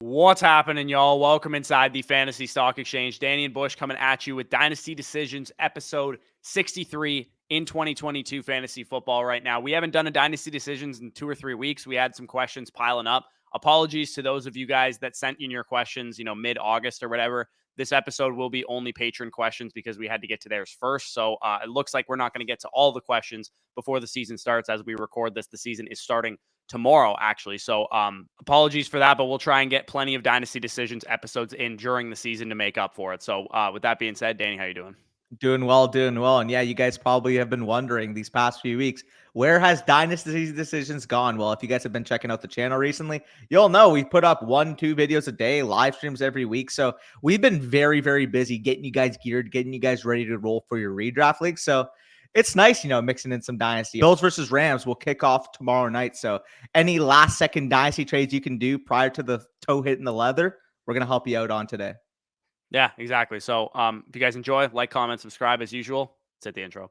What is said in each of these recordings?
What's happening, y'all? Welcome inside the Fantasy Stock Exchange. Danny and Bush coming at you with Dynasty Decisions, episode 63 in 2022 fantasy football right now. We haven't done a Dynasty Decisions in 2 or 3 weeks. We had some questions piling up. Apologies to those of you guys that sent in your questions, mid-August or whatever. This episode will be only patron questions because we had to get to theirs first. So it looks like we're not going to get to all the questions before the season starts. As we record this, the season is starting tomorrow, actually. So apologies for that, but we'll try and get plenty of Dynasty Decisions episodes in during the season to make up for it. So with that being said, Danny, how you doing? Doing well. And yeah, you guys probably have been wondering these past few weeks, where has Dynasty Decisions gone? Well, if you guys have been checking out the channel recently, you'll know we put up 1-2 videos a day, live streams every week. So we've been very, very busy getting you guys geared, getting you guys ready to roll for your redraft league. So it's nice, mixing in some Dynasty. Bills versus Rams will kick off tomorrow night. So any last second Dynasty trades you can do prior to the toe hitting the leather, we're going to help you out on today. Yeah, exactly. So if you guys enjoy, like, comment, subscribe as usual. Let's hit the intro.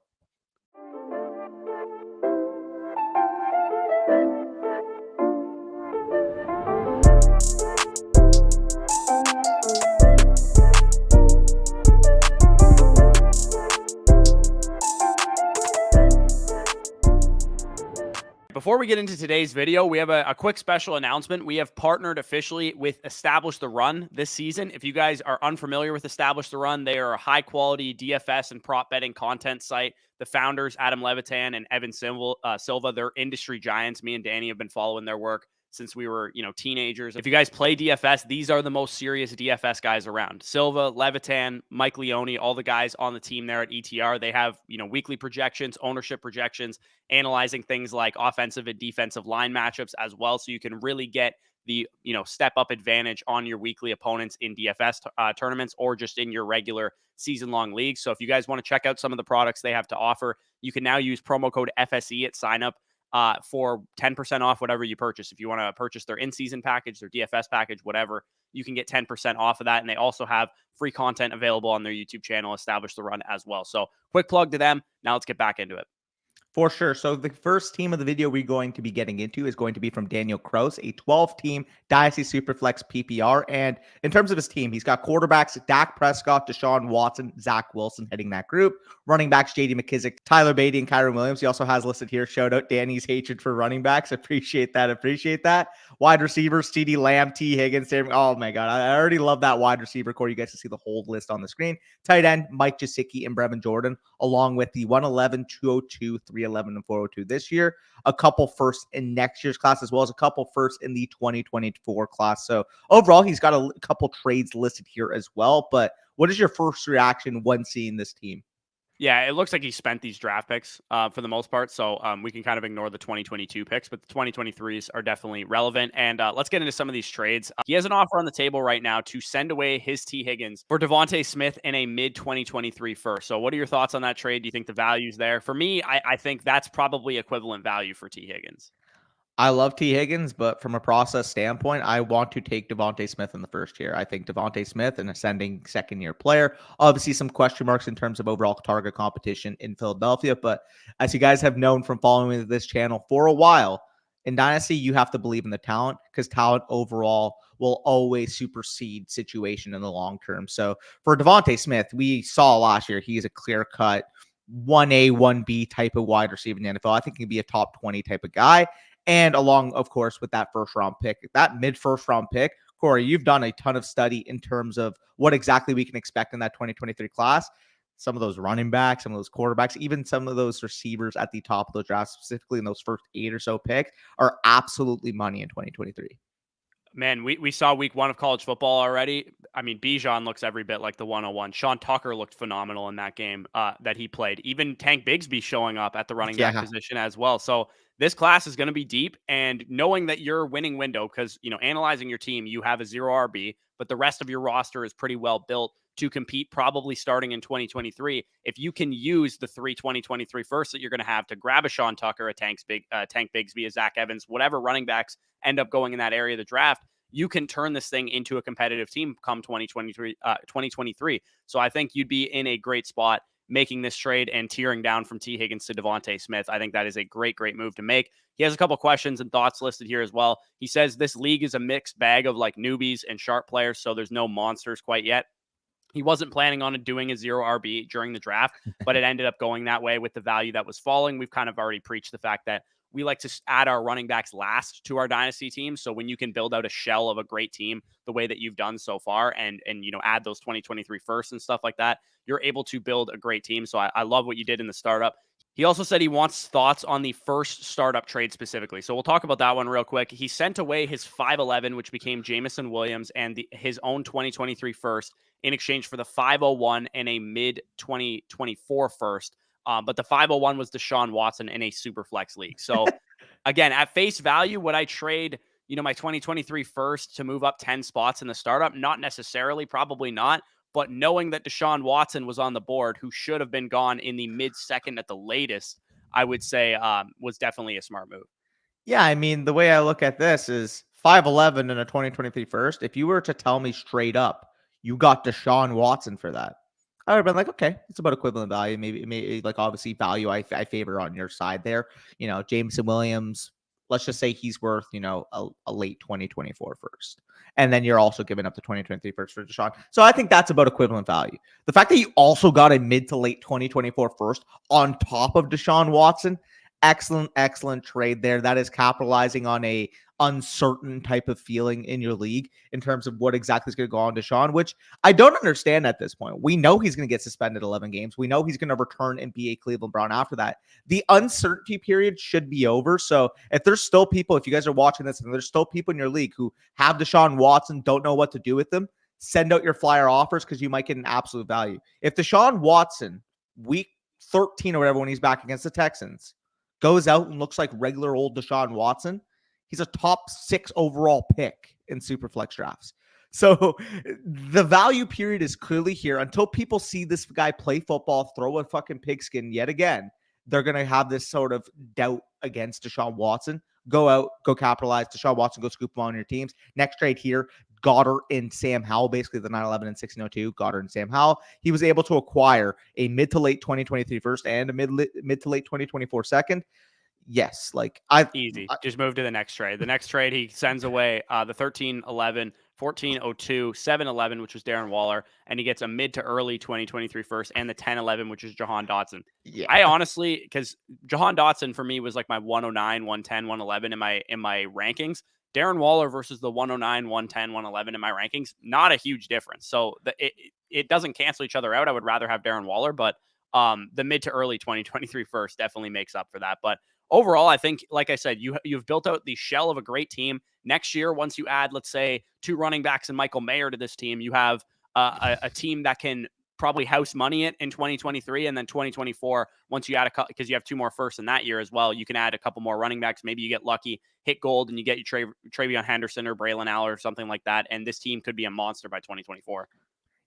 Before we get into today's video, we have a quick special announcement. We have partnered officially with Establish the Run this season. If you guys are unfamiliar with Establish the Run, they are a high-quality DFS and prop betting content site. The founders, Adam Levitan and Evan Silva, they're industry giants. Me and Danny have been following their work since we were, teenagers. If you guys play DFS, these are the most serious DFS guys around. Silva, Levitan, Mike Leone, all the guys on the team there at ETR. They have, weekly projections, ownership projections, analyzing things like offensive and defensive line matchups as well. So you can really get the, step up advantage on your weekly opponents in DFS tournaments or just in your regular season long leagues. So if you guys want to check out some of the products they have to offer, you can now use promo code FSE at sign up for 10% off whatever you purchase. If you want to purchase their in-season package, their DFS package, whatever, you can get 10% off of that. And they also have free content available on their YouTube channel, Establish the Run, as well. So quick plug to them. Now let's get back into it. For sure. So the first team of the video we're going to be getting into is going to be from Daniel Krauss, a 12-team Dynasty Superflex PPR. And in terms of his team, he's got quarterbacks Dak Prescott, Deshaun Watson, Zach Wilson heading that group. Running backs J.D. McKissick, Tyler Beatty, and Kyron Williams. He also has listed here, shout out Danny's hatred for running backs. Appreciate that. Wide receivers, CeeDee Lamb, T. Higgins. Oh my God. I already love that wide receiver core. You guys can see the whole list on the screen. Tight end, Mike Gesicki and Brevin Jordan, along with the 111, 202, 311, and 402 this year. A couple firsts in next year's class, as well as a couple firsts in the 2024 class. So overall, he's got a couple trades listed here as well. But what is your first reaction when seeing this team? Yeah, it looks like he spent these draft picks for the most part. So we can kind of ignore the 2022 picks, but the 2023s are definitely relevant. And let's get into some of these trades. He has an offer on the table right now to send away his T. Higgins for Devontae Smith in a mid-2023 first. So what are your thoughts on that trade? Do you think the value's there? For me, I think that's probably equivalent value for T. Higgins. I love T. Higgins, but from a process standpoint, I want to take Devontae Smith in the first year. I think Devontae Smith, an ascending second-year player, obviously some question marks in terms of overall target competition in Philadelphia. But as you guys have known from following this channel for a while, in Dynasty, you have to believe in the talent because talent overall will always supersede situation in the long term. So for Devontae Smith, we saw last year, he is a clear-cut 1A, 1B type of wide receiver in the NFL. I think he can be a top 20 type of guy. And along, of course, with that first round pick, that mid-first round pick, Corey, you've done a ton of study in terms of what exactly we can expect in that 2023 class. Some of those running backs, some of those quarterbacks, even some of those receivers at the top of those drafts, specifically in those first 8 or so picks, are absolutely money in 2023. Man, we saw week 1 of college football already. I mean, Bijan looks every bit like the 101. Sean Tucker looked phenomenal in that game that he played. Even Tank Bigsby showing up at the running back position as well. So this class is going to be deep, and knowing that your winning window, because, analyzing your team, you have a 0 RB, but the rest of your roster is pretty well built to compete probably starting in 2023. If you can use the 2023 first that you're going to have to grab a Sean Tucker, a Tank Bigsby, a Zach Evans, whatever running backs end up going in that area of the draft, you can turn this thing into a competitive team come 2023. So I think you'd be in a great spot making this trade and tearing down from T. Higgins to Devontae Smith. I think that is a great move to make. He has a couple questions and thoughts listed here as well. He says this league is a mixed bag of like newbies and sharp players, so there's no monsters quite yet. He wasn't planning on doing a 0 RB during the draft, but it ended up going that way with the value that was falling. We've kind of already preached the fact that we like to add our running backs last to our dynasty team. So when you can build out a shell of a great team the way that you've done so far and add those 2023 firsts and stuff like that, you're able to build a great team. So I love what you did in the startup. He also said he wants thoughts on the first startup trade specifically. So we'll talk about that one real quick. He sent away his 5'11, which became Jameson Williams, and his own 2023 first in exchange for the 501 and a mid 2024 first. But the 501 was Deshaun Watson in a super flex league. So again, at face value, would I trade, my 2023 first to move up 10 spots in the startup? Not necessarily, probably not. But knowing that Deshaun Watson was on the board, who should have been gone in the mid-second at the latest, I would say was definitely a smart move. Yeah, I mean, the way I look at this is 5'11 in a 2023 first. If you were to tell me straight up, you got Deshaun Watson for that, I would have been like, okay, it's about equivalent value. Maybe like obviously value I favor on your side there. Jameson Williams, let's just say he's worth, a late 2024 first. And then you're also giving up the 2023 first for Deshaun. So I think that's about equivalent value. The fact that you also got a mid to late 2024 first on top of Deshaun Watson, excellent trade there. That is capitalizing on a uncertain type of feeling in your league in terms of what exactly is going to go on Deshaun, which I don't understand at this point. We know he's going to get suspended 11 games. We know he's going to return and be a Cleveland Brown after that. The uncertainty period should be over. So if there's still people, if you guys are watching this and there's still people in your league who have Deshaun Watson, don't know what to do with them, send out your flyer offers because you might get an absolute value. If Deshaun Watson, week 13 or whatever, when he's back against the Texans, goes out and looks like regular old Deshaun Watson, he's a top 6 overall pick in Superflex drafts. So the value period is clearly here. Until people see this guy play football, throw a fucking pigskin yet again, they're going to have this sort of doubt against Deshaun Watson. Go out, go capitalize. Deshaun Watson, go scoop him on your teams. Next trade here, Goddard and Sam Howell, basically the 9-11 and 1602, Goddard and Sam Howell. He was able to acquire a mid to late 2023 first and a mid to late 2024 second. Yes, easy. Just move to the next trade. The next trade, he sends away the 13-11, 14-02, 7-11, which was Darren Waller, and he gets a mid to early 2023 first and the 10-11, which is Jahan Dotson. Yeah. I honestly, because Jahan Dotson for me was like my 109, 110, 111 in my rankings. Darren Waller versus the 109, 110, 111 in my rankings, not a huge difference. So it doesn't cancel each other out. I would rather have Darren Waller, but the mid to early 2023 first definitely makes up for that. But overall, I think, like I said, you've built out the shell of a great team. Next year, once you add, let's say, 2 running backs and Michael Mayer to this team, you have a team that can probably house money in 2023, and then 2024, once you add because you have 2 more firsts in that year as well, you can add a couple more running backs. Maybe you get lucky, hit gold, and you get your Travion Henderson or Braylon Allen or something like that, and this team could be a monster by 2024.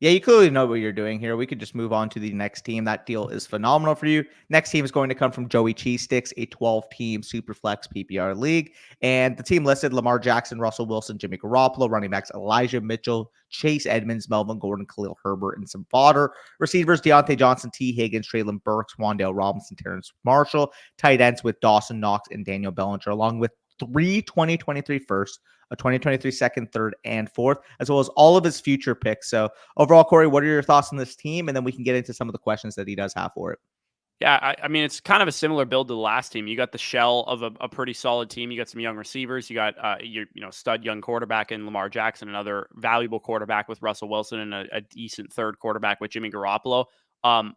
Yeah, you clearly know what you're doing here. We could just move on to the next team. That deal is phenomenal for you. Next team is going to come from Joey Cheesestix, a 12-team Superflex PPR league. And the team listed Lamar Jackson, Russell Wilson, Jimmy Garoppolo, running backs Elijah Mitchell, Chase Edmonds, Melvin Gordon, Khalil Herbert, and some fodder. Receivers Deontay Johnson, T. Higgins, Treylon Burks, Wan'Dale Robinson, Terrence Marshall. Tight ends with Dawson Knox and Daniel Bellinger, along with 3 2023 firsts, a 2023 second, third, and fourth, as well as all of his future picks. So overall, Corey, what are your thoughts on this team? And then we can get into some of the questions that he does have for it. Yeah, I mean, it's kind of a similar build to the last team. You got the shell of a pretty solid team. You got some young receivers. You got your stud young quarterback in Lamar Jackson, another valuable quarterback with Russell Wilson, and a decent third quarterback with Jimmy Garoppolo.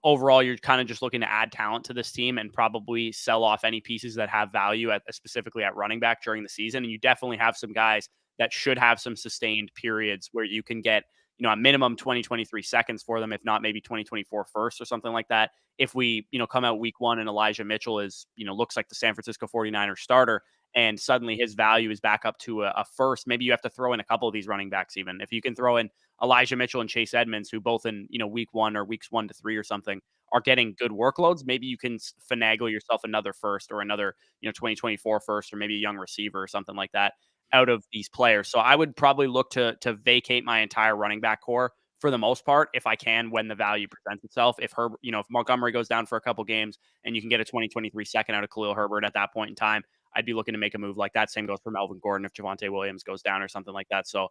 Overall, you're kind of just looking to add talent to this team and probably sell off any pieces that have value specifically at running back during the season. And you definitely have some guys that should have some sustained periods where you can get, a minimum 2023 seconds for them, if not maybe 2024 first or something like that. If we, come out week 1 and Elijah Mitchell is, looks like the San Francisco 49ers starter, and suddenly his value is back up to a first, maybe you have to throw in a couple of these running backs. Even if you can throw in Elijah Mitchell and Chase Edmonds, who both in, week 1 or weeks 1 to 3 or something are getting good workloads, maybe you can finagle yourself another first or another, 2024 first, or maybe a young receiver or something like that out of these players. So I would probably look to vacate my entire running back core for the most part, if I can, when the value presents itself. If if Montgomery goes down for a couple games and you can get a 2023 second out of Khalil Herbert at that point in time, I'd be looking to make a move like that. Same goes for Melvin Gordon if Javonte Williams goes down or something like that. So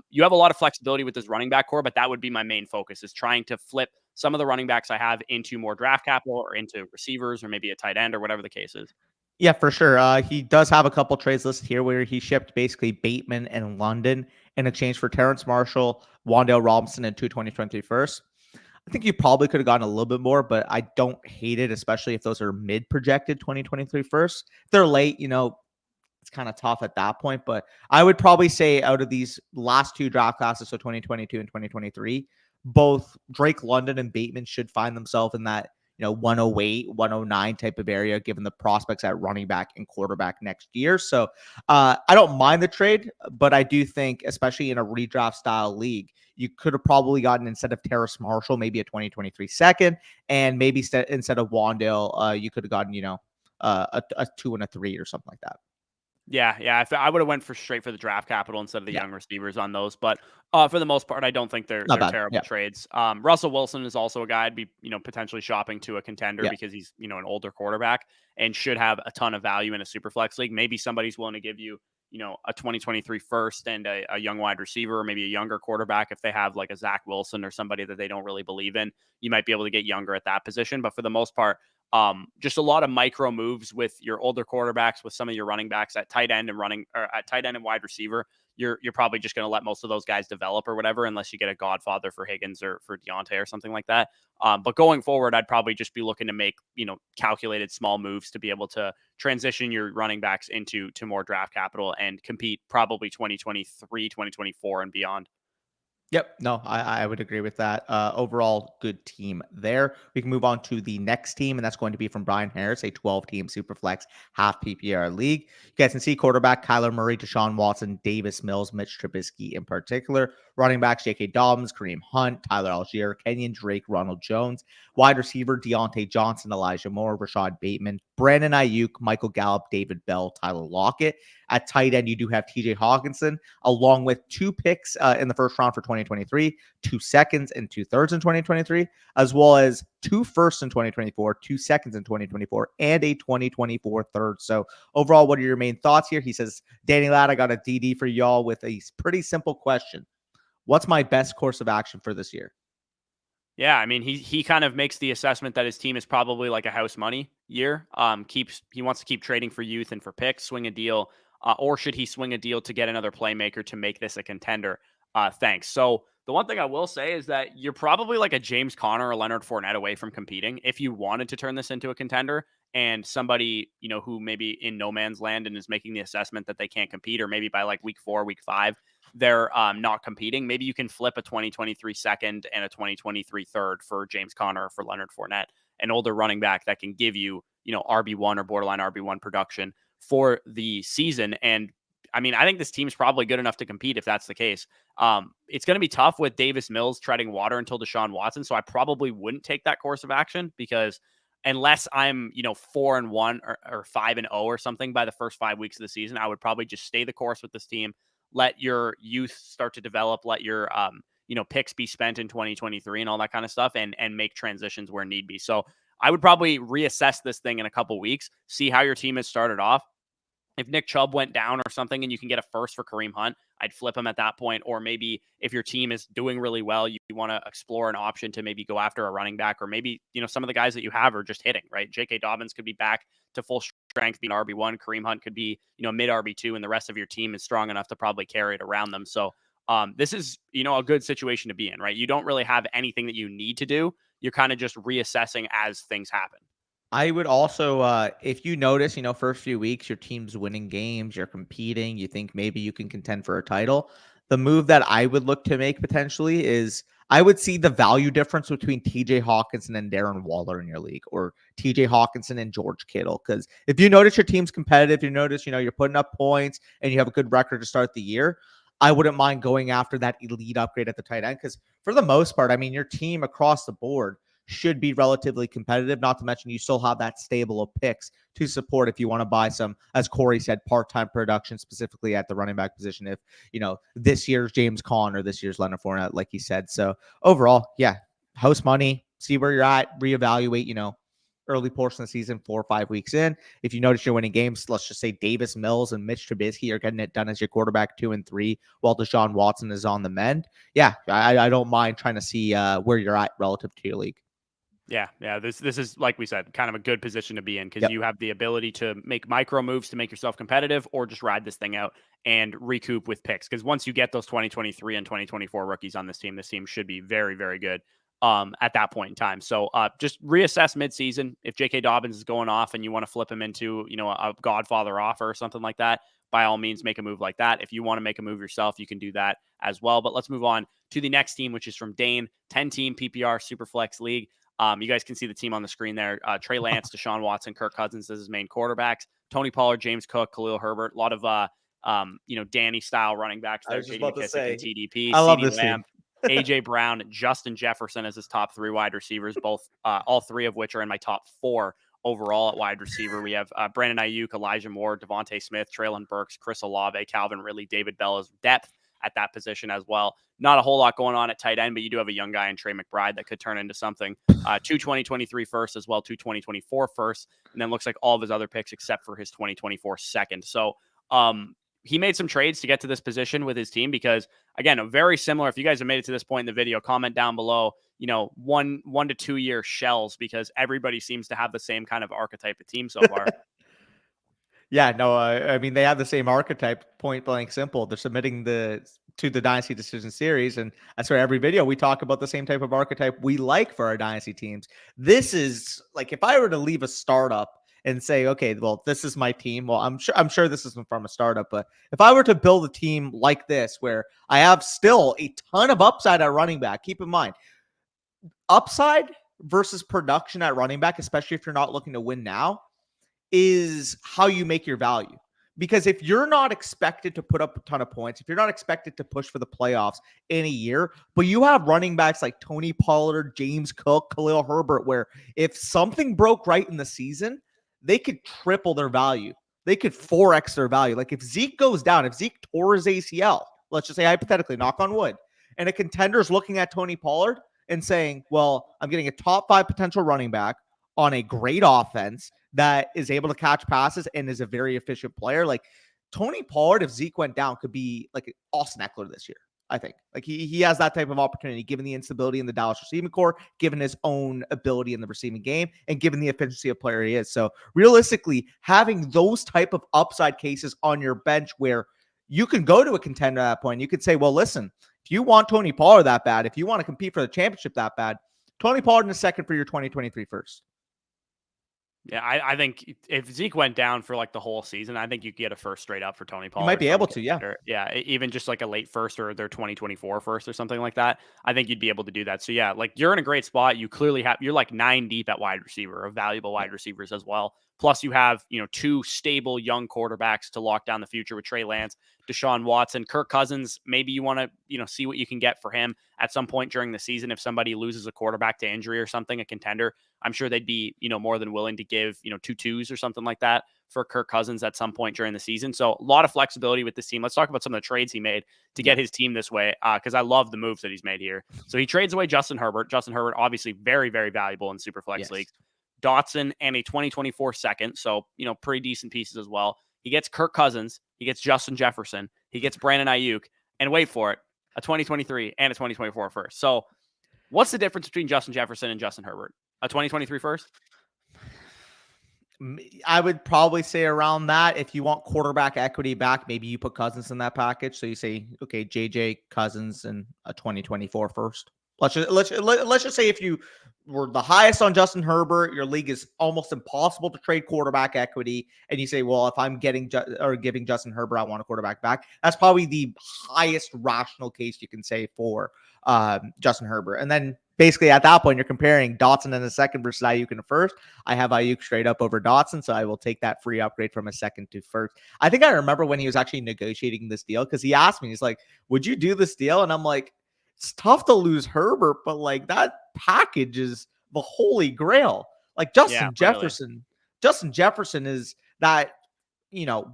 you have a lot of flexibility with this running back core, but that would be my main focus, is trying to flip some of the running backs I have into more draft capital or into receivers or maybe a tight end or whatever the case is. Yeah, for sure. He does have a couple trades listed here where he shipped basically Bateman and London in exchange for Terrence Marshall, Wan'Dale Robinson, and 2023 first. I think you probably could have gotten a little bit more, but I don't hate it, especially if those are mid-projected 2023 first. If they're late, it's kind of tough at that point. But I would probably say out of these last two draft classes, so 2022 and 2023, both Drake London and Bateman should find themselves in that 108, 109 type of area, given the prospects at running back and quarterback next year. So I don't mind the trade, but I do think, especially in a redraft style league, you could have probably gotten, instead of Terrace Marshall, maybe a 2023 second, and maybe instead of Wan'Dale, you could have gotten, a 2 and a 3 or something like that. Yeah. I would have went straight for the draft capital instead of the young receivers on those. But for the most part, I don't think they're terrible trades. Russell Wilson is also a guy I'd be potentially shopping to a contender because he's an older quarterback and should have a ton of value in a super flex league. Maybe somebody's willing to give you a 2023 first and a young wide receiver, or maybe a younger quarterback if they have like a Zach Wilson or somebody that they don't really believe in. You might be able to get younger at that position. But for the most part, just a lot of micro moves with your older quarterbacks, with some of your running backs at tight end and wide receiver. You're probably just going to let most of those guys develop or whatever, unless you get a godfather for Higgins or for Deontay or something like that. But going forward, I'd probably just be looking to make, calculated small moves to be able to transition your running backs into more draft capital and compete probably 2023, 2024 and beyond. Yep. No, I would agree with that. Overall, good team there. We can move on to the next team, and that's going to be from Bryan Harris, a 12-team Superflex half PPR league. You guys can see quarterback Kyler Murray, Deshaun Watson, Davis Mills, Mitch Trubisky in particular. Running backs J.K. Dobbins, Kareem Hunt, Tyler Algier, Kenyon Drake, Ronald Jones. Wide receiver Deontay Johnson, Elijah Moore, Rashad Bateman, Brandon Ayuk, Michael Gallup, David Bell, Tyler Lockett. At tight end, you do have TJ Hawkinson, along with 2 picks in the first round for 2023, 2 seconds and 2 thirds in 2023, as well as 2 firsts in 2024, 2 seconds in 2024, and a 2024 third. So overall, what are your main thoughts here? He says, Danny Ladd, I got a DD for y'all with a pretty simple question. What's my best course of action for this year? Yeah, I mean, he kind of makes the assessment that his team is probably like a house money year. He wants to keep trading for youth and for picks, swing a deal, or should he swing a deal to get another playmaker to make this a contender? Thanks. So the one thing I will say is that you're probably like a James Conner or Leonard Fournette away from competing if you wanted to turn this into a contender. And somebody who maybe in no man's land and is making the assessment that they can't compete, or maybe by like week 4, week 5. They're not competing. Maybe you can flip a 2023 second and a 2023 third for James Conner or for Leonard Fournette, an older running back that can give you, RB1 or borderline RB1 production for the season. And I mean, I think this team's probably good enough to compete if that's the case. It's going to be tough with Davis Mills treading water until Deshaun Watson. So I probably wouldn't take that course of action, because unless I'm, 4-1 or 5-0 or something by the first 5 weeks of the season, I would probably just stay the course with this team. Let your youth start to develop, let your, picks be spent in 2023 and all that kind of stuff, and make transitions where need be. So I would probably reassess this thing in a couple weeks, see how your team has started off. If Nick Chubb went down or something and you can get a first for Kareem Hunt, I'd flip him at that point. Or maybe if your team is doing really well, you want to explore an option to maybe go after a running back, or maybe, some of the guys that you have are just hitting, right? J.K. Dobbins could be back to full strength, being RB1. Kareem Hunt could be, mid RB2, and the rest of your team is strong enough to probably carry it around them. So this is, a good situation to be in, right? You don't really have anything that you need to do. You're kind of just reassessing as things happen. I would also, if you notice, first few weeks, your team's winning games, you're competing, you think maybe you can contend for a title. The move that I would look to make potentially is I would see the value difference between TJ Hawkinson and Darren Waller in your league, or TJ Hawkinson and George Kittle. Because if you notice your team's competitive, you notice, you're putting up points and you have a good record to start the year, I wouldn't mind going after that elite upgrade at the tight end. Because for the most part, I mean, your team across the board should be relatively competitive. Not to mention you still have that stable of picks to support if you want to buy some, as Corey said, part-time production specifically at the running back position. If this year's James Conn or this year's Leonard Fournette, like he said. So overall, yeah, house money, see where you're at, reevaluate. Early portion of the season, 4 or 5 weeks in. If you notice you're winning games, let's just say Davis Mills and Mitch Trubisky are getting it done as your quarterback 2 and 3, while Deshaun Watson is on the mend. Yeah, I don't mind trying to see where you're at relative to your league. Yeah. This is, like we said, kind of a good position to be in because you have the ability to make micro moves to make yourself competitive, or just ride this thing out and recoup with picks. Because once you get those 2023 and 2024 rookies on this team should be very, very good at that point in time. So just reassess midseason. If J.K. Dobbins is going off and you want to flip him into a Godfather offer or something like that, by all means, make a move like that. If you want to make a move yourself, you can do that as well. But let's move on to the next team, which is from Dane, 10-team PPR Superflex League. You guys can see the team on the screen there. Trey Lance, Deshaun Watson, Kirk Cousins as his main quarterbacks. Tony Pollard, James Cook, Khalil Herbert. A lot of Danny style running backs there. J.D. McKissic and TDP. I love CeeDee this Lamb, team. AJ Brown, Justin Jefferson as his top 3 wide receivers. All 3 of which are in my top 4 overall at wide receiver. We have Brandon Ayuk, Elijah Moore, Devontae Smith, Treylon Burks, Chris Olave, Calvin Ridley, David Bell as depth at that position as well. Not a whole lot going on at tight end, but you do have a young guy in Trey McBride that could turn into something. 2 2023 first as well, 2 2024 first, and then looks like all of his other picks except for his 2024 second. So he made some trades to get to this position with his team because, again, a very similar. If you guys have made it to this point in the video, comment down below, 1 to 2 year shells, because everybody seems to have the same kind of archetype of team so far. Yeah, no, I mean, they have the same archetype, point blank simple. They're submitting to the Dynasty Decision Series, and that's where every video we talk about the same type of archetype we like for our Dynasty teams. This is like, if I were to leave a startup and say, okay, well, this is my team. Well, I'm sure this isn't from a startup, but if I were to build a team like this, where I have still a ton of upside at running back, keep in mind, upside versus production at running back, especially if you're not looking to win now, is how you make your value. Because if you're not expected to put up a ton of points, if you're not expected to push for the playoffs in a year, but you have running backs like Tony Pollard, James Cook, Khalil Herbert, where if something broke right in the season, they could triple their value. They could 4x their value. Like if Zeke goes down, if Zeke tore his ACL, let's just say hypothetically, knock on wood, and a contender is looking at Tony Pollard and saying, well, I'm getting a top 5 potential running back on a great offense that is able to catch passes and is a very efficient player. Like Tony Pollard, if Zeke went down, could be like Austin Eckler this year. I think like he has that type of opportunity, given the instability in the Dallas receiving core, given his own ability in the receiving game, and given the efficiency of player he is. So realistically, having those type of upside cases on your bench where you can go to a contender at that point, you could say, well, listen, if you want Tony Pollard that bad, if you want to compete for the championship that bad, Tony Pollard in a second for your 2023 first. Yeah, I think if Zeke went down for like the whole season, I think you could get a first straight up for Tony Pollard. You might be able to, yeah. Yeah, even just like a late first or their 2024 first or something like that. I think you'd be able to do that. So yeah, like you're in a great spot. You clearly you're like 9 deep at wide receiver, of valuable wide receivers as well. Plus you have, 2 stable young quarterbacks to lock down the future with Trey Lance, Deshaun Watson, Kirk Cousins. Maybe you want to, see what you can get for him at some point during the season. If somebody loses a quarterback to injury or something, a contender, I'm sure they'd be, more than willing to give, 2 2s or something like that for Kirk Cousins at some point during the season. So a lot of flexibility with this team. Let's talk about some of the trades he made to get his team this way, because I love the moves that he's made here. So he trades away Justin Herbert. Justin Herbert, obviously very, very valuable in Superflex leagues. Dotson and a 2024 second. So, pretty decent pieces as well. He gets Kirk Cousins. He gets Justin Jefferson. He gets Brandon Ayuk. And wait for it, a 2023 and a 2024 first. So what's the difference between Justin Jefferson and Justin Herbert? A 2023 first? I would probably say around that. If you want quarterback equity back, maybe you put Cousins in that package. So you say, okay, JJ, Cousins, and a 2024 first. Let's just say if you were the highest on Justin Herbert, your league is almost impossible to trade quarterback equity, and you say, well, if I'm giving Justin Herbert, I want a quarterback back. That's probably the highest rational case you can say for Justin Herbert. And then basically at that point, you're comparing Dotson in a second versus Ayuk in a first. I have Ayuk straight up over Dotson, so I will take that free upgrade from a second to first. I think I remember when he was actually negotiating this deal, because he asked me, he's like, would you do this deal? And I'm like, it's tough to lose Herbert, but like that package is the holy grail. Like Yeah, really. Justin Jefferson is that,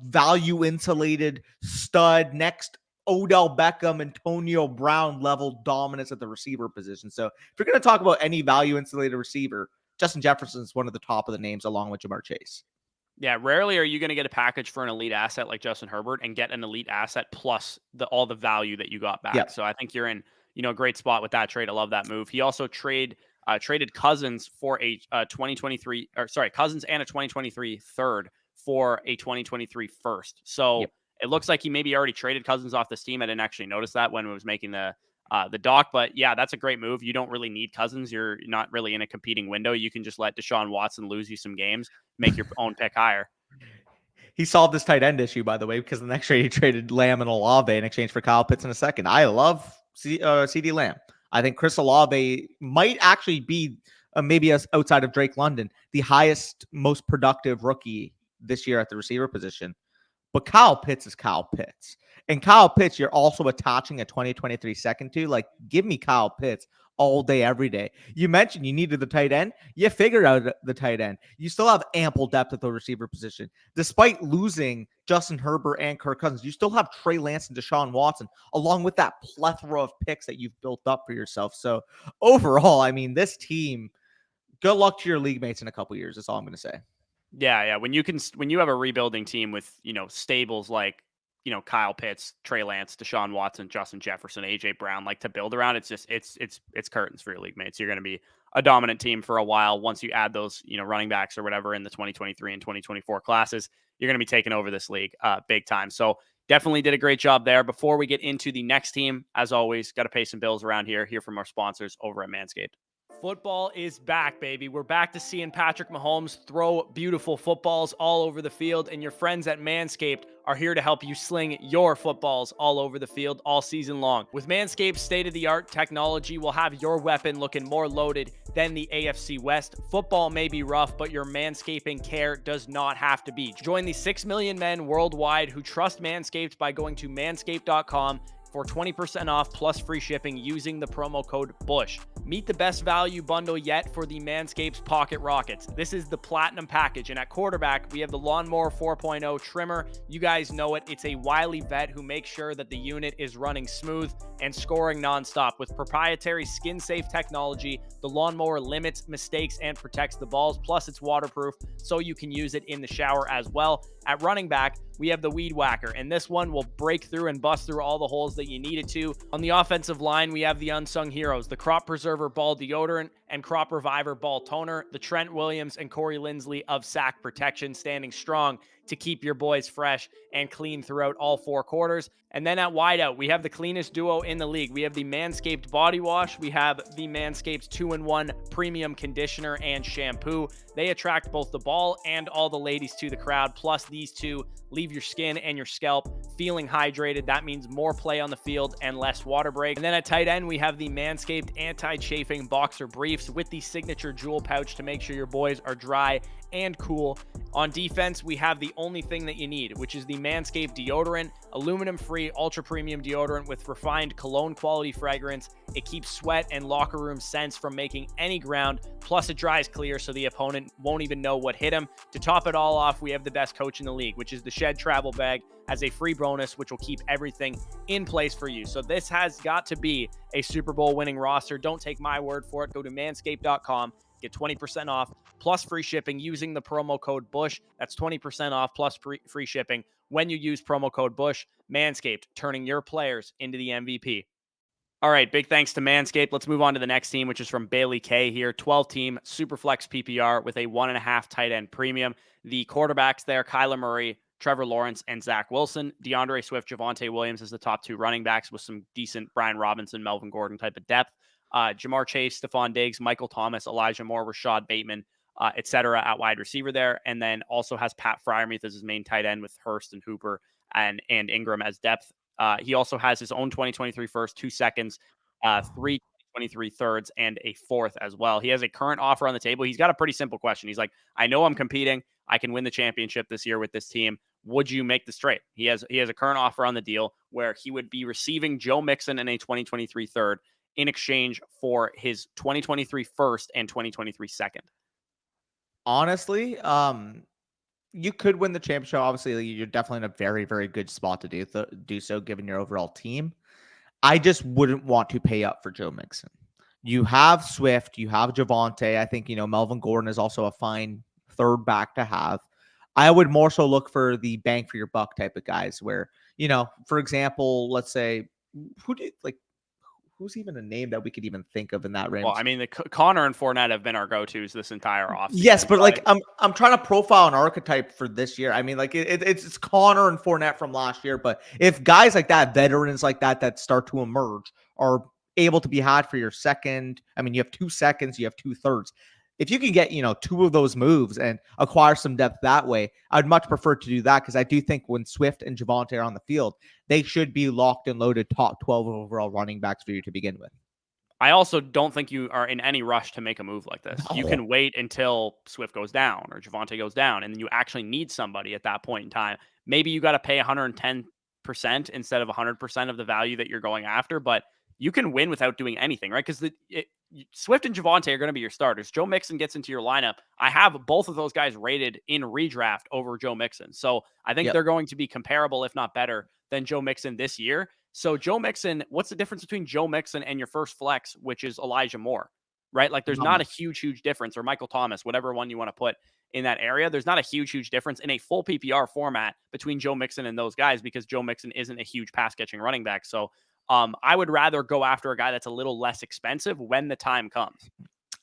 value insulated stud next Odell Beckham, Antonio Brown level dominance at the receiver position. So if you're going to talk about any value insulated receiver, Justin Jefferson is one of the top of the names along with Jamar Chase. Yeah, rarely are you going to get a package for an elite asset like Justin Herbert and get an elite asset plus all the value that you got back. Yep. So I think you're in, a great spot with that trade. I love that move. He also traded Cousins for a 2023, or sorry, Cousins and a 2023 third for a 2023 first. So Yep. it looks like he maybe already traded Cousins off this team. I didn't actually notice that when it was making the doc, but yeah, that's a great move. You don't really need Cousins. You're not really in a competing window. You can just let Deshaun Watson lose you some games, make your own pick higher. He solved this tight end issue, by the way, because the next trade he traded Lamb and Olave in exchange for Kyle Pitts in a second. I love CD Lamb. I think Chris Olave might actually be maybe outside of Drake London, the highest, most productive rookie this year at the receiver position. But Kyle Pitts is Kyle Pitts. And Kyle Pitts, you're also attaching a 2023 second to. Like, give me Kyle Pitts all day, every day. You mentioned you needed the tight end. You figured out the tight end. You still have ample depth at the receiver position. Despite losing Justin Herbert and Kirk Cousins, you still have Trey Lance and Deshaun Watson, along with that plethora of picks that you've built up for yourself. So overall, I mean, this team, good luck to your league mates in a couple years. That's all I'm going to say. Yeah. When you have a rebuilding team with, stables like, Kyle Pitts, Trey Lance, Deshaun Watson, Justin Jefferson, AJ Brown, like to build around, it's just, it's curtains for your league mates. You're going to be a dominant team for a while. Once you add those, running backs or whatever in the 2023 and 2024 classes, you're going to be taking over this league big time. So definitely did a great job there. Before we get into the next team, as always, got to pay some bills around here. Hear from our sponsors over at Manscaped. Football is back, baby. We're back to seeing Patrick Mahomes throw beautiful footballs all over the field, and your friends at Manscaped are here to help you sling your footballs all over the field all season long. With Manscaped's state-of-the-art technology, we'll have your weapon looking more loaded than the AFC West. Football may be rough, but your manscaping care does not have to be. Join the 6 million men worldwide who trust Manscaped by going to manscaped.com for 20% off plus free shipping using the promo code BUSH. Meet the best value bundle yet for the Manscaped Pocket Rockets. This is the Platinum Package, and at quarterback, we have the Lawnmower 4.0 trimmer. You guys know it. It's a wily vet who makes sure that the unit is running smooth and scoring nonstop. With proprietary skin-safe technology, the lawnmower limits mistakes and protects the balls, plus it's waterproof, so you can use it in the shower as well. At running back, we have the Weed Whacker, and this one will break through and bust through all the holes that you need it to. On the offensive line, we have the unsung heroes, the Crop Preserver Ball Deodorant and Crop Reviver Ball Toner, the Trent Williams and Corey Lindsley of Sack Protection, standing strong to keep your boys fresh and clean throughout all four quarters. And then at wideout, we have the cleanest duo in the league. We have the Manscaped Body Wash. We have the Manscaped 2-in-1 Premium Conditioner and Shampoo. They attract both the ball and all the ladies to the crowd. Plus, these two leave your skin and your scalp feeling hydrated. That means more play on the field and less water break. And then at tight end, we have the Manscaped Anti-Chafing Boxer Briefs with the signature jewel pouch to make sure your boys are dry and cool. On defense, we have the only thing that you need, which is the Manscaped deodorant, aluminum-free, ultra-premium deodorant with refined cologne-quality fragrance. It keeps sweat and locker room scents from making any ground, plus it dries clear so the opponent won't even know what hit him. To top it all off, we have the best coach in the league, which is the Shed Travel Bag, as a free bonus, which will keep everything in place for you. So this has got to be a Super Bowl winning roster. Don't take my word for it. Go to manscaped.com. Get 20% off plus free shipping using the promo code BUSH. That's 20% off plus free shipping when you use promo code BUSH. Manscaped, turning your players into the MVP. All right, big thanks to Manscaped. Let's move on to the next team, which is from Bailey K here. 12-team Superflex PPR with a 1.5 tight end premium. The quarterbacks there, Kyler Murray, Trevor Lawrence, and Zach Wilson. DeAndre Swift, Javonte Williams as the top two running backs with some decent Brian Robinson, Melvin Gordon type of depth. Jamar Chase, Stephon Diggs, Michael Thomas, Elijah Moore, Rashad Bateman, etc. at wide receiver there. And then also has Pat Freiermuth as his main tight end with Hurst and Hooper and Ingram as depth. He also has his own 2023 first, 2 seconds, 3 2023 thirds, and a fourth as well. He has a current offer on the table. He's got a pretty simple question. He's like, I know I'm competing. I can win the championship this year with this team. Would you make this trade? He has a current offer on the deal where he would be receiving Joe Mixon in a 2023 third, in exchange for his 2023 first and 2023 second? Honestly, you could win the championship. Obviously, you're definitely in a very, very good spot to do so, given your overall team. I just wouldn't want to pay up for Joe Mixon. You have Swift, you have Javonte. I think, Melvin Gordon is also a fine third back to have. I would more so look for the bang for your buck type of guys where, for example, let's say, who do you, like, who's even a name that we could even think of in that Well, range? I mean, the Connor and Fournette have been our go-tos this entire Yes, offseason. but So like I'm trying to profile an archetype for this year. I mean, like it's Connor and Fournette from last year, but if guys like that, veterans like that start to emerge, are able to be had for your second. I mean, you have 2 seconds, you have 2/3. If you can get two of those moves and acquire some depth that way, I'd much prefer to do that because I do think when Swift and Javonte are on the field, they should be locked and loaded top 12 overall running backs for you to begin with. I also don't think you are in any rush to make a move like this. You No. can wait until Swift goes down or Javonte goes down, and then you actually need somebody at that point in time. Maybe you got to pay 110% instead of 100% of the value that you're going after, but you can win without doing anything, right? Because Swift and Javonte are going to be your starters. Joe Mixon gets into your lineup. I have both of those guys rated in redraft over Joe Mixon. So I think Yep. they're going to be comparable, if not better, than Joe Mixon this year. So Joe Mixon, what's the difference between Joe Mixon and your first flex, which is Elijah Moore, right? Like there's Not not a much. huge difference, or Michael Thomas, whatever one you want to put in that area. There's not a huge difference in a full PPR format between Joe Mixon and those guys because Joe Mixon isn't a huge pass catching running back. So I would rather go after a guy that's a little less expensive when the time comes.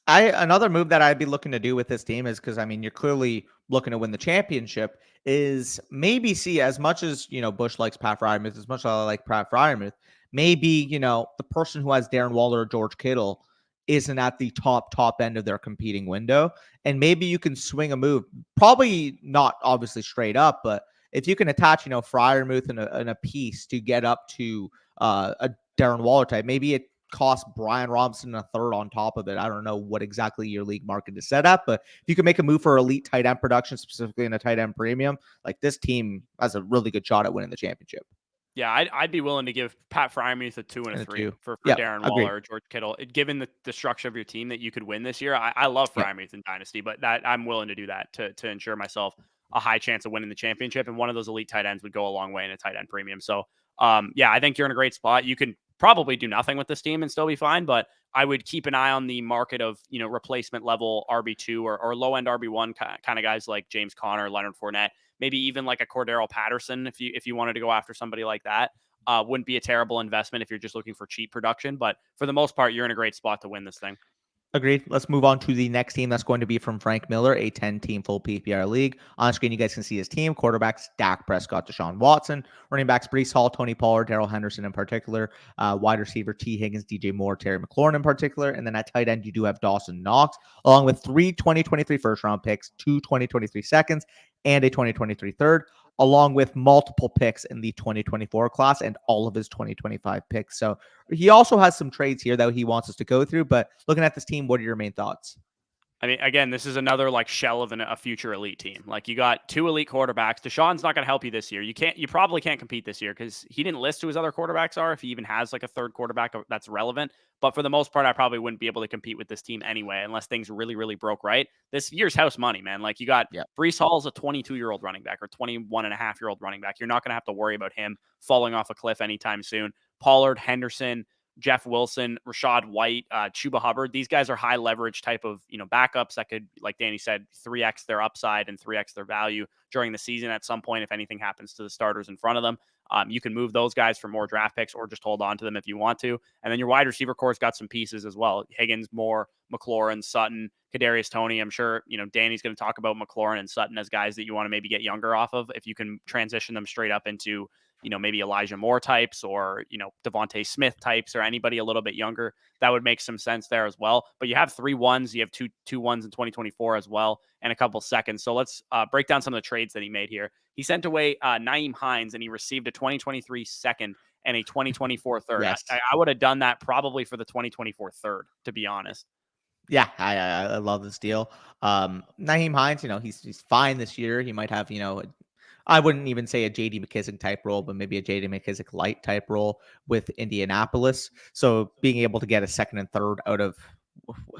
Another move that I'd be looking to do with this team is because I mean you're clearly looking to win the championship. Is maybe see as much as Bush likes Pat Fryermuth, as much as I like Pat Fryermuth, maybe the person who has Darren Waller or George Kittle isn't at the top end of their competing window, and maybe you can swing a move. Probably not obviously straight up, but if you can attach Fryermuth and a piece to get up to a Darren Waller type, maybe it cost Brian Robinson a third on top of it. I don't know what exactly your league market is set up, but if you can make a move for elite tight end production, specifically in a tight end premium, like this team has a really good shot at winning the championship. Yeah, I'd be willing to give Pat Fryermuth a 2 and a And a 3 two. for Yeah, Darren agreed. Waller or George Kittle. Given the structure of your team that you could win this year, I love Yeah, Fryermuth in Dynasty, but that I'm willing to do that to ensure myself a high chance of winning the championship. And one of those elite tight ends would go a long way in a tight end premium. So, yeah, I think you're in a great spot. You can probably do nothing with this team and still be fine, but I would keep an eye on the market of replacement level RB2 or low end RB1 kind of guys like James Conner, Leonard Fournette, maybe even like a Cordero Patterson if you wanted to go after somebody like that. Wouldn't be a terrible investment if you're just looking for cheap production. But for the most part, you're in a great spot to win this thing. agreed. Let's move on to the next team. That's going to be from Frank Miller, a 10-team full PPR league. On screen, you guys can see his team. Quarterbacks, Dak Prescott, Deshaun Watson. Running backs, Breece Hall, Tony Pollard, Darrell Henderson in particular. Wide receiver, T. Higgins, DJ Moore, Terry McLaurin in particular. And then at tight end, you do have Dawson Knox, along with 3 2023 first-round picks, 2 2023 seconds, and a 2023 third, along with multiple picks in the 2024 class and all of his 2025 picks. So he also has some trades here that he wants us to go through. But looking at this team, what are your main thoughts? I mean, again, this is another like shell of a future elite team. Like you got 2 elite quarterbacks. Deshaun's not going to help you this year. You probably can't compete this year because he didn't list who his other quarterbacks are. If he even has like a third quarterback that's relevant, but for the most part, I probably wouldn't be able to compete with this team anyway, unless things really broke right. This year's house money, man. Like you got Yeah. Breece Hall's a 22-year-old running back or 21-and-a-half-year-old running back. You're not going to have to worry about him falling off a cliff anytime soon. Pollard, Henderson, Jeff Wilson, Rashad White, Chuba Hubbard. These guys are high leverage type of backups that could, like Danny said, 3x their upside and 3x their value during the season at some point if anything happens to the starters in front of them. You can move those guys for more draft picks or just hold on to them if you want to. And then your wide receiver core's got some pieces as well. Higgins, Moore, McLaurin, Sutton, Kadarius Toney. I'm sure Danny's going to talk about McLaurin and Sutton as guys that you want to maybe get younger off of if you can transition them straight up into maybe Elijah Moore types or, Devontae Smith types or anybody a little bit younger. That would make some sense there as well. But you have 3 ones, you have two ones in 2024 as well, and a couple seconds. So let's break down some of the trades that he made here. He sent away Nyheim Hines and he received a 2023 second and a 2024 third. Yes. I would have done that probably for the 2024 third, to be honest. Yeah, I love this deal. Nyheim Hines, he's fine this year. He might have, I wouldn't even say a JD McKissick type role, but maybe a JD McKissick light type role with Indianapolis. So being able to get a second and third out of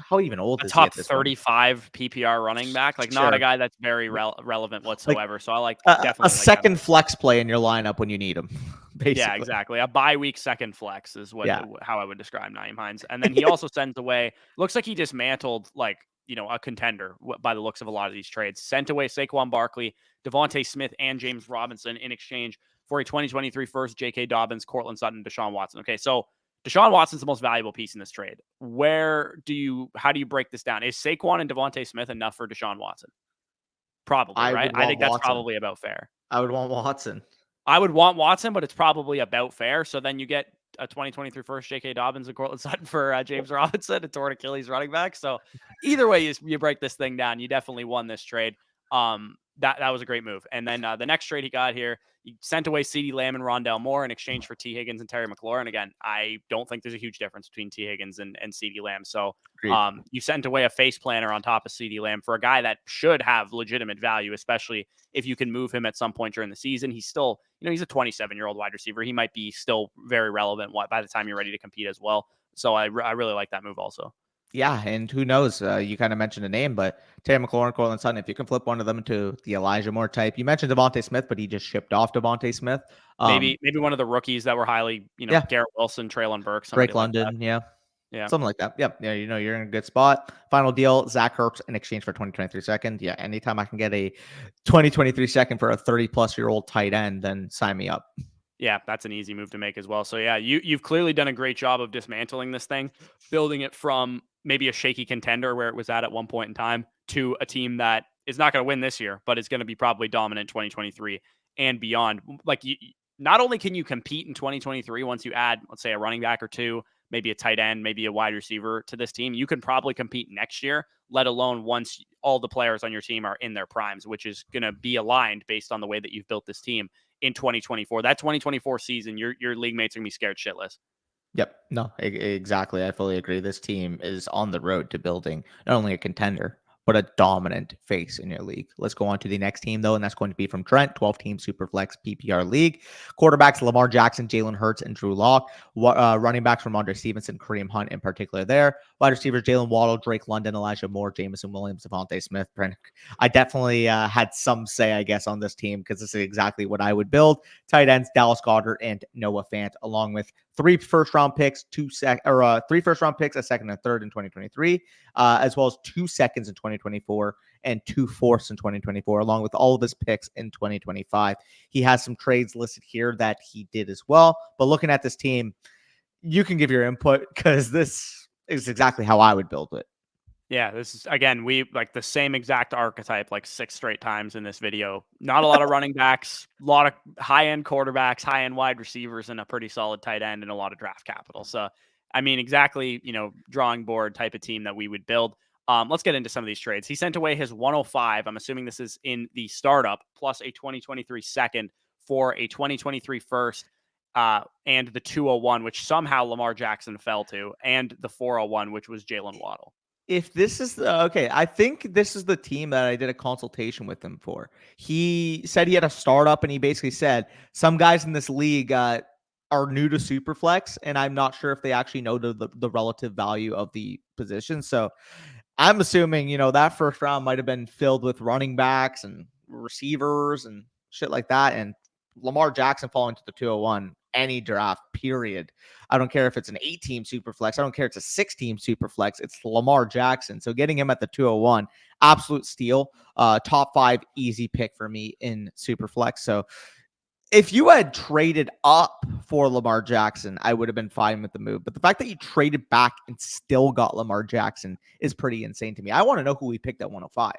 how even old A is he top at this point? 35 PPR running back, like not a Sure. guy that's very relevant Like whatsoever. So I a definitely like that second move. flex play in your lineup when you need him, Yeah, basically. exactly. A bye week second flex is Yeah. how I would describe Naeem Hines. And then he also sends away. Looks like he dismantled a contender by the looks of a lot of these trades. Sent away Saquon Barkley, Devontae Smith, and James Robinson in exchange for a 2023 first, J.K. Dobbins, Cortland Sutton, Deshaun Watson. Okay, so Deshaun Watson's the most valuable piece in this trade. How do you break this down? Is Saquon and Devontae Smith enough for Deshaun Watson? Probably, I right? would I want think that's Watson. probably about fair. I would want Watson. I would want Watson, but it's probably about fair. So then you get a 2023 first, J.K. Dobbins and Cortland Sutton for James Robinson, a torn Achilles running back. So either way, you break this thing down, you definitely won this trade. That was a great move. And then the next trade he got here, he sent away CeeDee Lamb and Rondale Moore in exchange for T. Higgins and Terry McLaurin. Again, I don't think there's a huge difference between T. Higgins and CeeDee Lamb. So Agreed. you sent away a face planner on top of CeeDee Lamb for a guy that should have legitimate value, especially if you can move him at some point during the season. He's still, he's a 27-year-old wide receiver. He might be still very relevant by the time you're ready to compete as well. So I really like that move also. Yeah, and who knows? You kind of mentioned a name, but Terry McLaurin, Cortland Sutton, if you can flip one of them to the Elijah Moore type. You mentioned Devontae Smith, but he just shipped off Devontae Smith. Maybe one of the rookies that were highly, Yeah, Garrett Wilson, Traylon Burks, somebody Drake like that. London, yeah. Yeah. Something like that. Yep. Yeah, you're in a good spot. Final deal, Zach Ertz in exchange for 2023 second. Yeah, anytime I can get a 2023 second for a 30-plus-year-old tight end, then sign me up. Yeah, that's an easy move to make as well. So yeah, you've clearly done a great job of dismantling this thing, building it from maybe a shaky contender where it was at one point in time to a team that is not going to win this year, but is going to be probably dominant 2023 and beyond. Like not only can you compete in 2023 once you add, let's say, a running back or two, maybe a tight end, maybe a wide receiver to this team, you can probably compete next year, let alone once all the players on your team are in their primes, which is going to be aligned based on the way that you've built this team in 2024. That 2024 season, your league mates are going to be scared shitless. Yep. No, exactly. I fully agree. This team is on the road to building not only a contender, but a dominant face in your league. Let's go on to the next team, though, and that's going to be from Trent, 12-team Superflex PPR League. Quarterbacks, Lamar Jackson, Jalen Hurts, and Drew Lock. Running backs, Ramondre Stevenson, Kareem Hunt in particular there. Wide receivers, Jalen Waddle, Drake London, Elijah Moore, Jameson Williams, Devontae Smith. I definitely had some say, I guess, on this team because this is exactly what I would build. Tight ends, Dallas Goedert, and Noah Fant, along with 3 first-round picks, 3 first-round picks, a second and third in 2023, as well as 2 seconds in 2024 and 2 fourths in 2024, along with all of his picks in 2025. He has some trades listed here that he did as well. But looking at this team, you can give your input because this is exactly how I would build it. Yeah, this is, again, we like the same exact archetype like 6 straight times in this video. Not a lot of running backs, a lot of high-end quarterbacks, high-end wide receivers, and a pretty solid tight end and a lot of draft capital. So, I mean, exactly, drawing board type of team that we would build. Let's get into some of these trades. He sent away his 105. I'm assuming this is in the startup, plus a 2023 second for a 2023 first, and the 201, which somehow Lamar Jackson fell to, and the 401, which was Jalen Waddle. If this is okay, I think this is the team that I did a consultation with him for. He said he had a startup, and he basically said some guys in this league are new to Superflex, and I'm not sure if they actually know the relative value of the position. So I'm assuming that first round might have been filled with running backs and receivers and shit like that, and Lamar Jackson falling to the 201 any draft, period. I don't care if it's an 8-team Superflex. I don't care if it's a 6-team Superflex. It's Lamar Jackson. So getting him at the 201, absolute steal. Top 5 easy pick for me in Superflex. So if you had traded up for Lamar Jackson, I would have been fine with the move. But the fact that you traded back and still got Lamar Jackson is pretty insane to me. I want to know who we picked at 105.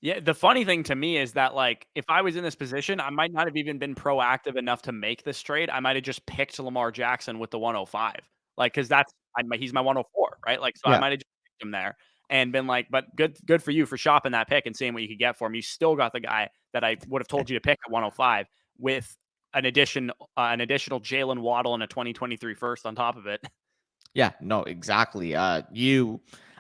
Yeah, the funny thing to me is that, like, if I was in this position, I might not have even been proactive enough to make this trade. I might have just picked Lamar Jackson with the 105, like, because he's my 104, right? Like, so I Yeah. might have just picked him there and been like, but good for you for shopping that pick and seeing what you could get for him. You still got the guy that I would have told you to pick at 105 with an additional Jalen Waddle and a 2023 first on top of it. Yeah, no, exactly.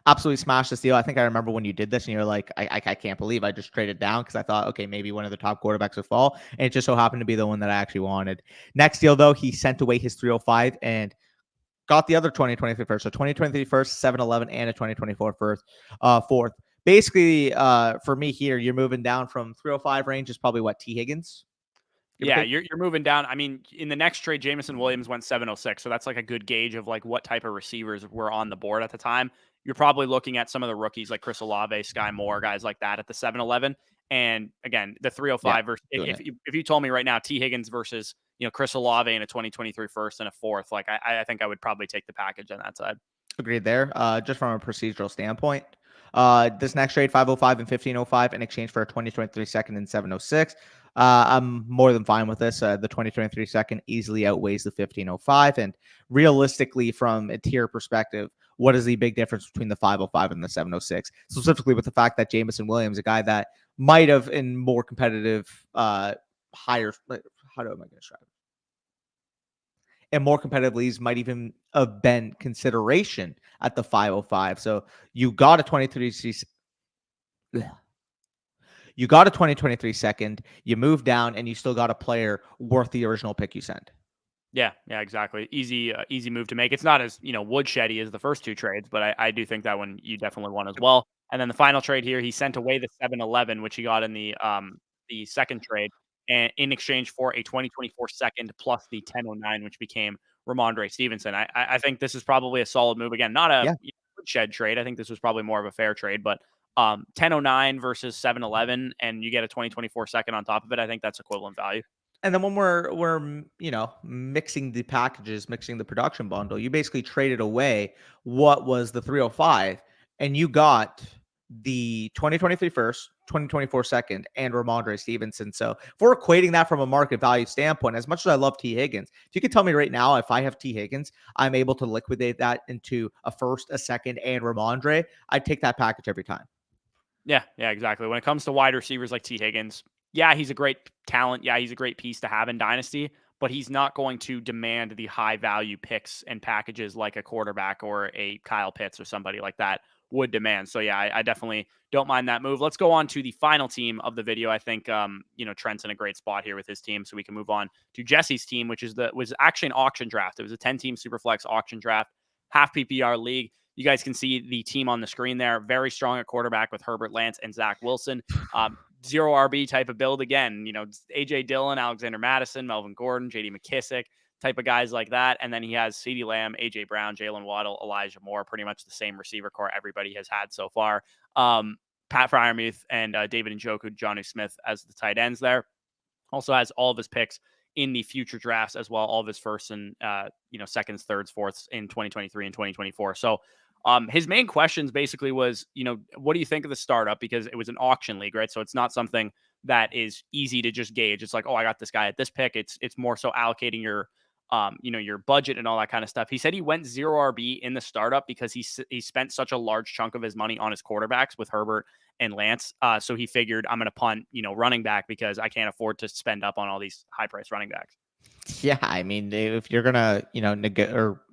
absolutely smashed this deal. I think I remember when you did this and you were like, I can't believe I just traded down because I thought, okay, maybe one of the top quarterbacks would fall. And it just so happened to be the one that I actually wanted. Next deal, though, he sent away his 305 and got the other 2023 first. So 2023 first, 7-11, and a 2024 first, fourth. Basically, for me here, you're moving down from 305 range is probably what, T. Higgins? Yeah, you're moving down. I mean, in the next trade, Jameson Williams went 706, so that's like a good gauge of like what type of receivers were on the board at the time. You're probably looking at some of the rookies like Chris Olave, Sky Moore, guys like that at the 7-11. And again, the 305 versus if you told me right now T. Higgins versus Chris Olave in a 2023 first and a fourth, like I think I would probably take the package on that side. Agreed there. Just from a procedural standpoint. This next trade, 505 and 1505 in exchange for a 2023 second and 706. I'm more than fine with this. The 2023 second easily outweighs the 1505. And realistically, from a tier perspective, what is the big difference between the 505 and the 706? Specifically with the fact that Jameson Williams, a guy that might have in more competitive, higher, how do I describe it? And more competitive leagues might even have been consideration at the 505. So you got a 2023 second, you move down, and you still got a player worth the original pick you sent. Yeah, exactly. Easy move to make. It's not as woodsheddy as the first two trades, but I do think that one you definitely won as well. And then the final trade here, he sent away the 7-11, which he got in the second trade, and in exchange for a 2024 second plus the 1009, which became Ramondre Stevenson. I think this is probably a solid move. Again, not a woodshed trade. I think this was probably more of a fair trade, but 1009 versus 7-11, and you get a 2024 second on top of it. I think that's equivalent value. And then when we're mixing the packages, mixing the production bundle, you basically traded away what was the 305, and you got the 2023 first, 2024 second, and Ramondre Stevenson. So if we're equating that from a market value standpoint, as much as I love T. Higgins, if you could tell me right now, if I have T. Higgins, I'm able to liquidate that into a first, a second, and Ramondre, I'd take that package every time. Yeah, exactly. When it comes to wide receivers like T. Higgins, yeah, he's a great talent. Yeah, he's a great piece to have in Dynasty, but he's not going to demand the high value picks and packages like a quarterback or a Kyle Pitts or somebody like that would demand. So yeah, I definitely don't mind that move. Let's go on to the final team of the video. I think Trent's in a great spot here with his team, so we can move on to Jesse's team, which was actually an auction draft. It was a 10-team Superflex auction draft, half PPR league. You guys can see the team on the screen there. Very strong at quarterback with Herbert, Lance, and Zach Wilson. Zero RB type of build again. AJ Dillon, Alexander Madison, Melvin Gordon, JD McKissick, type of guys like that. And then he has CeeDee Lamb, AJ Brown, Jalen Waddle, Elijah Moore, pretty much the same receiver core everybody has had so far. Pat Freiermuth and David Njoku, Jonnu Smith as the tight ends there. Also has all of his picks in the future drafts as well, all of his firsts and seconds, thirds, fourths in 2023 and 2024. So his main questions basically was, what do you think of the startup? Because it was an auction league, right? So it's not something that is easy to just gauge. It's like, oh, I got this guy at this pick. It's more so allocating your budget and all that kind of stuff. He said he went 0 RB in the startup because he spent such a large chunk of his money on his quarterbacks with Herbert and Lance. So he figured I'm going to punt, running back because I can't afford to spend up on all these high price running backs. Yeah, I mean, if you're gonna,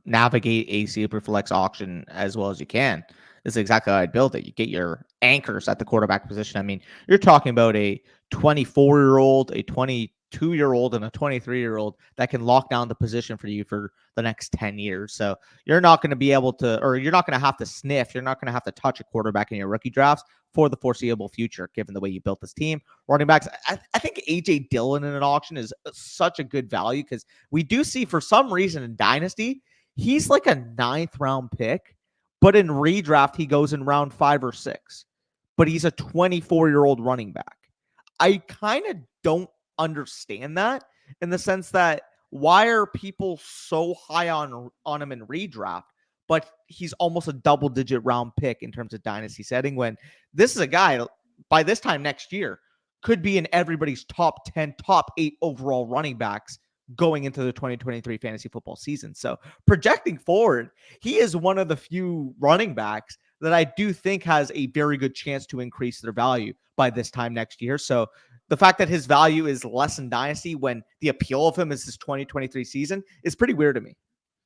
navigate a Superflex auction as well as you can, this is exactly how I'd build it. You get your anchors at the quarterback position. I mean, you're talking about a 24-year-old, a 22-year-old, and a 23-year-old that can lock down the position for you for the next 10 years. So you're not going to be able to, or you're not going to have to sniff. You're not going to have to touch a quarterback in your rookie drafts for the foreseeable future, given the way you built this team. Running backs, I think AJ Dillon in an auction is such a good value because we do see for some reason in Dynasty, he's like a 9th round pick, but in redraft, he goes in round 5 or 6. But he's a 24-year-old running back. I kind of don't understand that in the sense that why are people so high on him in redraft, but he's almost a double-digit round pick in terms of dynasty setting when this is a guy by this time next year could be in everybody's top 10, top 8 overall running backs going into the 2023 fantasy football season. So projecting forward, he is one of the few running backs that I do think has a very good chance to increase their value by this time next year. So the fact that his value is less in Dynasty when the appeal of him is this 2023 season is pretty weird to me.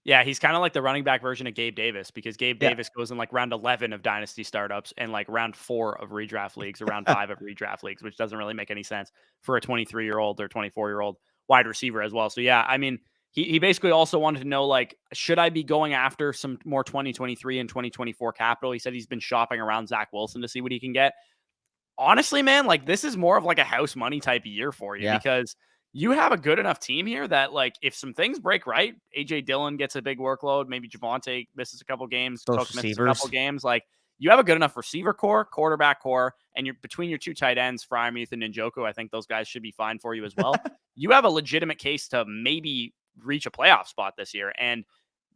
Yeah, he's kind of like the running back version of Gabe Davis, because Gabe Yeah. Davis goes in like round 11 of dynasty startups and like round 4 of redraft leagues or round 5 of redraft leagues, which doesn't really make any sense for a 23-year-old or 24-year-old wide receiver as well. So yeah, I mean, he basically also wanted to know, like, should I be going after some more 2023 and 2024 capital? He said he's been shopping around Zach Wilson to see what he can get. Honestly, man, like, this is more of like a house money type of year for you, Yeah. because you have a good enough team here that, like, if some things break right, AJ Dillon gets a big workload, maybe Javonte misses a couple games, Those Cook misses a couple receivers. games. Like, you have a good enough receiver core, quarterback core, and you're between your two tight ends, Freiermuth and Njoku. I think those guys should be fine for you as well. You have a legitimate case to maybe reach a playoff spot this year. And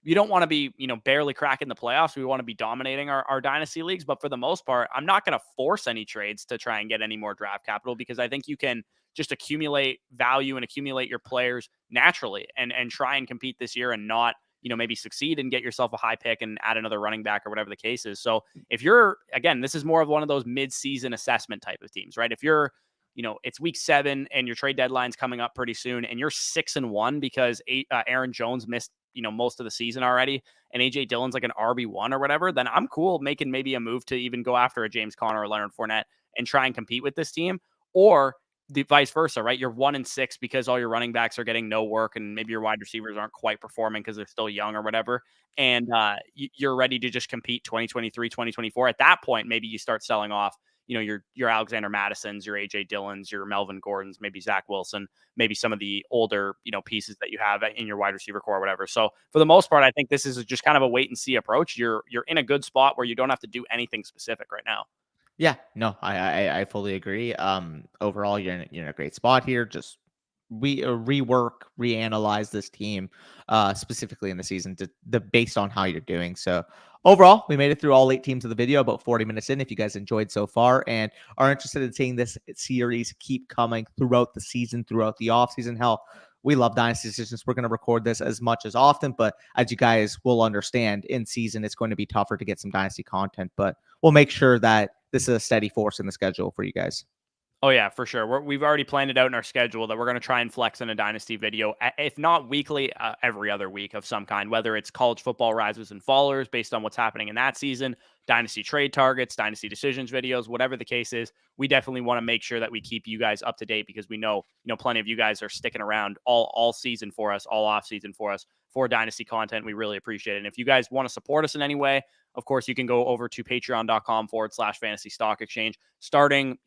you don't want to be, barely cracking the playoffs. We want to be dominating our dynasty leagues. But for the most part, I'm not going to force any trades to try and get any more draft capital, because I think you can just accumulate value and accumulate your players naturally and try and compete this year and not, maybe succeed and get yourself a high pick and add another running back or whatever the case is. So if you're, again, this is more of one of those mid-season assessment type of teams, right? If you're, it's week 7 and your trade deadline's coming up pretty soon and you're 6-1 because Aaron Jones missed, most of the season already, and AJ Dillon's like an RB1 or whatever, then I'm cool making maybe a move to even go after a James Conner or Leonard Fournette and try and compete with this team. Or the vice versa, right? You're 1-6 because all your running backs are getting no work and maybe your wide receivers aren't quite performing because they're still young or whatever. And you're ready to just compete 2023, 2024. At that point, maybe you start selling off, your Alexander Madisons, your AJ Dillons, your Melvin Gordons, maybe Zach Wilson, maybe some of the older, pieces that you have in your wide receiver core or whatever. So for the most part, I think this is just kind of a wait and see approach. You're in a good spot where you don't have to do anything specific right now. Yeah, no, I fully agree. Overall, you're in a great spot here. Just rework, reanalyze this team, specifically in the season, based on how you're doing. So overall, we made it through all 8 teams of the video, about 40 minutes in. If you guys enjoyed so far and are interested in seeing this series keep coming throughout the season, throughout the off season, hell, we love Dynasty Decisions. We're going to record this as much as often, but as you guys will understand, in season, it's going to be tougher to get some Dynasty content, but we'll make sure that this is a steady force in the schedule for you guys. Oh yeah, for sure. We've already planned it out in our schedule that we're going to try and flex in a dynasty video, if not weekly, every other week of some kind, whether it's college football rises and fallers based on what's happening in that season, dynasty trade targets, dynasty decisions videos, whatever the case is. We definitely want to make sure that we keep you guys up to date, because we know, plenty of you guys are sticking around all season for us, all off season for us, for dynasty content. We really appreciate it. And if you guys want to support us in any way, of course, you can go over to patreon.com/fantasy stock exchange. Starting,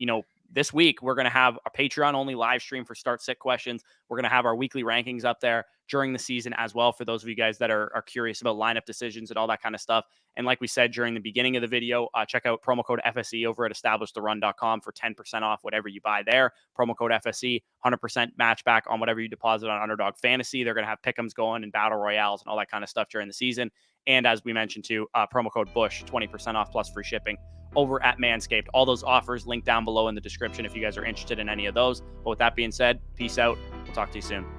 this week, we're going to have a Patreon only live stream for start sit questions. We're going to have our weekly rankings up there during the season as well, for those of you guys that are curious about lineup decisions and all that kind of stuff. And like we said during the beginning of the video, check out promo code FSE over at establishthерun.com for 10% off whatever you buy there. Promo code FSE, 100% match back on whatever you deposit on Underdog Fantasy. They're going to have pick'ems going and battle royales and all that kind of stuff during the season. And as we mentioned too, promo code BUSH, 20% off plus free shipping over at Manscaped. All those offers linked down below in the description if you guys are interested in any of those. But with that being said, peace out. We'll talk to you soon.